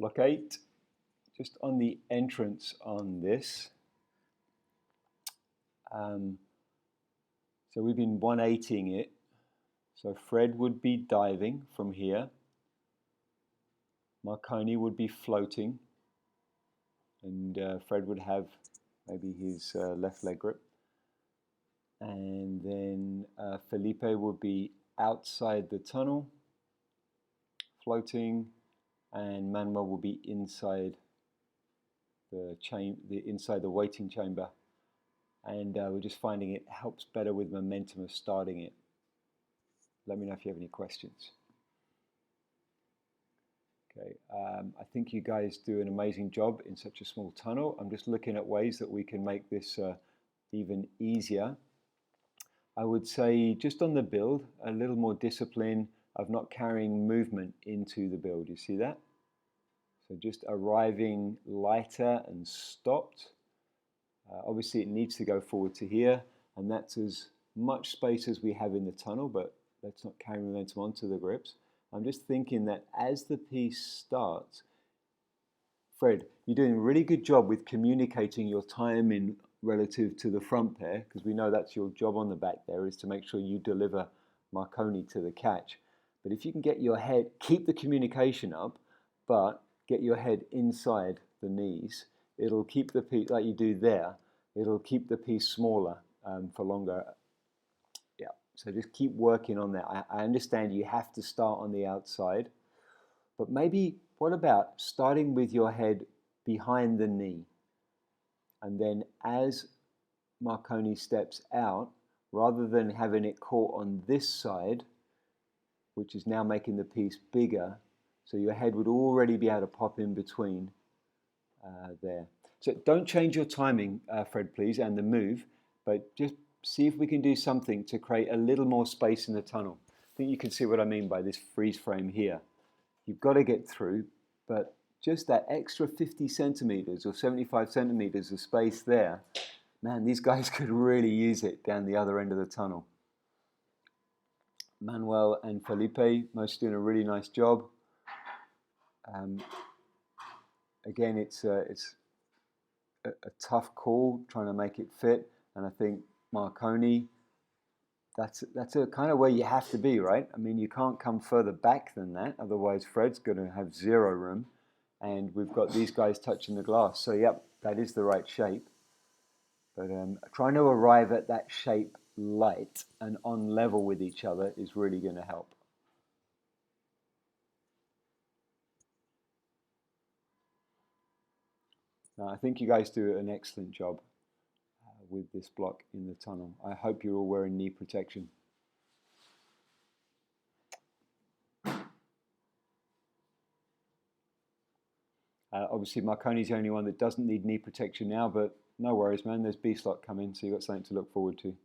Block 8, just on the entrance on this. So we've been 180ing it. So Fred would be diving from here. Marconi would be floating. And Fred would have maybe his left leg grip. And then Felipe would be outside the tunnel, floating, and Manuel will be inside inside the waiting chamber. And we're just finding it helps better with momentum of starting it. Let me know if you have any questions. Okay, I think you guys do an amazing job in such a small tunnel. I'm just looking at ways that we can make this even easier. I would say just on the build, a little more discipline of not carrying movement into the build. You see that? So just arriving lighter and stopped. Obviously it needs to go forward to here, and that's as much space as we have in the tunnel, but let's not carry momentum onto the grips. I'm just thinking that as the piece starts, Fred, you're doing a really good job with communicating your timing relative to the front pair, because we know that's your job on the back there, is to make sure you deliver Marconi to the catch. But if you can get your head, keep the communication up, but get your head inside the knees, it'll keep the piece, like you do there, it'll keep the piece smaller for longer. Yeah, so just keep working on that. I understand you have to start on the outside, but maybe what about starting with your head behind the knee? And then as Marconi steps out, rather than having it caught on this side, which is now making the piece bigger, so your head would already be able to pop in between there. So don't change your timing, Fred, please, and the move, but just see if we can do something to create a little more space in the tunnel. I think you can see what I mean by this freeze frame here. You've got to get through, but just that extra 50 centimeters or 75 centimeters of space there, man, these guys could really use it down the other end of the tunnel. Manuel and Felipe, most doing a really nice job. Again, it's a tough call trying to make it fit, and I think Marconi, that's a kind of where you have to be, right? I mean, you can't come further back than that, otherwise Fred's going to have zero room, and we've got these guys touching the glass. So yep, that is the right shape, but trying to arrive at that shape light and on level with each other is really going to help. I think you guys do an excellent job with this block in the tunnel. I hope you're all wearing knee protection. Obviously, Marconi's the only one that doesn't need knee protection now, but no worries, man. There's B-slot coming, so you've got something to look forward to.